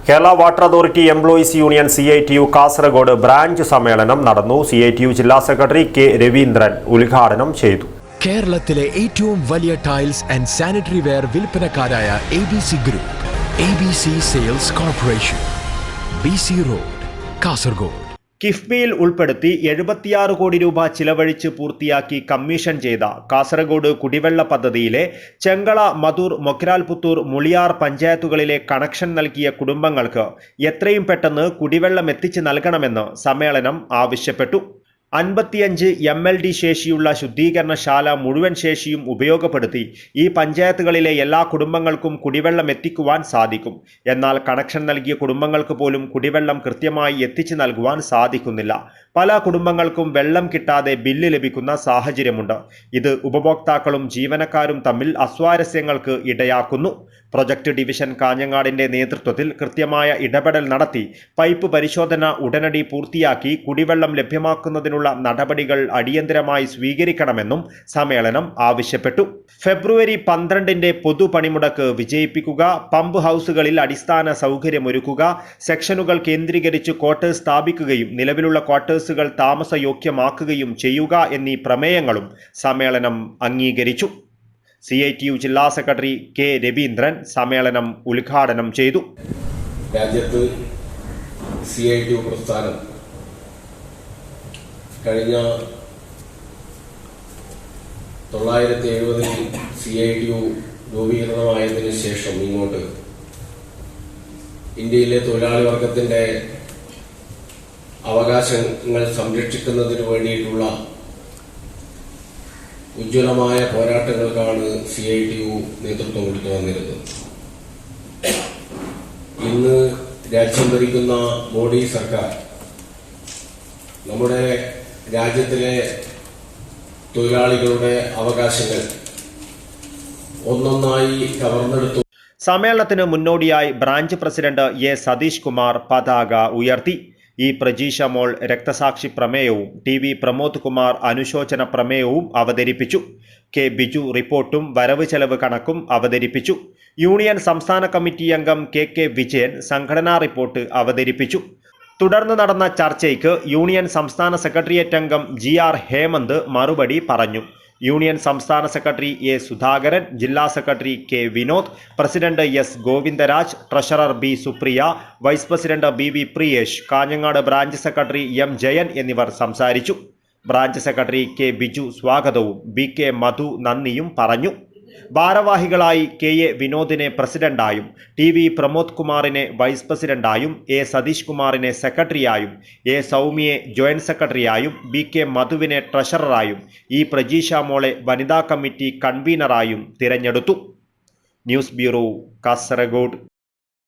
Kerala water authority employees union CITU Kasaragod branch സമ്മേളനം നടന്നു. CITU ജില്ലാ സെക്രട്ടറി കെ രവീന്ദ്രൻ ഉദ്ഘാടനം ചെയ്തു. കേരളത്തിലെ ഏറ്റവും വലിയ ടൈൽസ് ആൻഡ് സാനിറ്ററി വെയർ വിൽപ്പനക്കാരായ ABC group, ABC sales corporation, BC road, Kasaragod. കിഫ്ബിയിൽ ഉൾപ്പെടുത്തി 76 കോടി രൂപ ചിലവഴിച്ച് പൂർത്തിയാക്കി കമ്മീഷൻ ചെയ്ത കാസർഗോഡ് കുടിവെള്ള പദ്ധതിയിലെ ചെങ്കള, മധൂർ, മൊഗ്രാൽപുത്തൂർ, മുളിയാർ പഞ്ചായത്തുകളിലെ കണക്ഷൻ നൽകിയ കുടുംബങ്ങൾക്ക് എത്രയും പെട്ടെന്ന് കുടിവെള്ളം എത്തിച്ചു നൽകണമെന്ന് സമ്മേളനം ആവശ്യപ്പെട്ടു. 55 MLD ശേഷിയുള്ള ശുദ്ധീകരണശാല മുഴുവൻ ശേഷിയും ഉപയോഗപ്പെടുത്തി ഈ പഞ്ചായത്തുകളിലെ എല്ലാ കുടുംബങ്ങൾക്കും കുടിവെള്ളം എത്തിക്കുവാൻ സാധിക്കും. എന്നാൽ കണക്ഷൻ നൽകിയ കുടുംബങ്ങൾക്ക് പോലും കുടിവെള്ളം കൃത്യമായി എത്തിച്ചു നൽകുവാൻ സാധിക്കുന്നില്ല. പല കുടുംബങ്ങൾക്കും വെള്ളം കിട്ടാതെ ബില്ല് ലഭിക്കുന്ന സാഹചര്യമുണ്ട്. ഇത് ഉപഭോക്താക്കളും ജീവനക്കാരും തമ്മിൽ അസ്വാരസ്യങ്ങൾക്ക് ഇടയാക്കുന്നു. പ്രൊജക്ട് ഡിവിഷൻ കാഞ്ഞങ്ങാടിന്റെ നേതൃത്വത്തിൽ കൃത്യമായ ഇടപെടൽ നടത്തി പൈപ്പ് പരിശോധന ഉടനടി പൂർത്തിയാക്കി കുടിവെള്ളം ലഭ്യമാക്കുന്നതിനുള്ള നടപടികൾ അടിയന്തരമായി സ്വീകരിക്കണമെന്നും സമ്മേളനം ആവശ്യപ്പെട്ടു. ഫെബ്രുവരി 12 പൊതുപണിമുടക്ക് വിജയിപ്പിക്കുക, പമ്പ് ഹൗസുകളിൽ അടിസ്ഥാന സൗകര്യമൊരുക്കുക, സെക്ഷനുകൾ കേന്ദ്രീകരിച്ച് ക്വാർട്ടേഴ്സ് സ്ഥാപിക്കുകയും നിലവിലുള്ള ക്വാർട്ടേഴ്സുകൾ താമസയോഗ്യമാക്കുകയും ചെയ്യുക എന്നീ പ്രമേയങ്ങളും സമ്മേളനം അംഗീകരിച്ചു. CITU ജില്ലാ സെക്രട്ടറി കെ രവീന്ദ്രൻ സമ്മേളനം ഉദ്ഘാടനം ചെയ്തു. രാജ്യത്ത് CITU പ്രസ്ഥാനം കഴിഞ്ഞ 1970 CITU രൂപീകൃതമായതിനു ശേഷം ഇങ്ങോട്ട് ഇന്ത്യയിലെ തൊഴിലാളി വർഗത്തിന്റെ അവകാശങ്ങൾ സംരക്ഷിക്കുന്നതിന് വേണ്ടിയിട്ടുള്ള ഉജ്ജ്വലമായ പോരാട്ടങ്ങൾക്കാണ് CITU നേതൃത്വം കൊടുത്തു വന്നിരുന്നത്. ഇന്ന് രാജ്യം ഭരിക്കുന്ന മോഡി സർക്കാർ നമ്മുടെ രാജ്യത്തിലെ തൊഴിലാളികളുടെ അവകാശങ്ങൾ ഒന്നൊന്നായി കവർന്നെടുത്തു. സമ്മേളനത്തിന് മുന്നോടിയായി branch president A Sathish Kumar പതാക ഉയർത്തി. പ്രജീഷ മോൾ രക്തസാക്ഷി പ്രമേയവും TV പ്രമോദ് കുമാർ അനുശോചന പ്രമേയവും അവതരിപ്പിച്ചു. കെ ബിജു റിപ്പോർട്ടും വരവ് ചെലവ് കണക്കും അവതരിപ്പിച്ചു. യൂണിയൻ സംസ്ഥാന കമ്മിറ്റി അംഗം KK വിജയൻ സംഘടനാ റിപ്പോർട്ട് അവതരിപ്പിച്ചു. തുടർന്ന് നടന്ന ചർച്ചയ്ക്ക് യൂണിയൻ സംസ്ഥാന സെക്രട്ടേറിയറ്റ് അംഗം GR ഹേമന്ത് മറുപടി പറഞ്ഞു. യൂണിയൻ സംസ്ഥാന സെക്രട്ടറി A സുധാകരൻ, ജില്ലാ secretary K Vinod, president S Govindaraj, treasurer B Supriya, vice president BV Priyesh, Kanhangad branch secretary M Jayan എന്നിവർ സംസാരിച്ചു. ബ്രാഞ്ച് സെക്രട്ടറി K ബിജു സ്വാഗതവും BK മധു നന്ദിയും പറഞ്ഞു. ഭാരവാഹികളായി KA വിനോദിനെ പ്രസിഡന്റായും, TV പ്രമോദ് കുമാറിനെ വൈസ് പ്രസിഡന്റായും, A സതീഷ് കുമാറിനെ സെക്രട്ടറിയായും, A സൗമ്യയെ ജോയിന്റ് സെക്രട്ടറിയായും, BK മധുവിനെ ട്രഷററായും, പ്രജീഷ മോളെ വനിതാ കമ്മിറ്റി കൺവീനറായും തിരഞ്ഞെടുത്തു. News bureau, Kasaragod.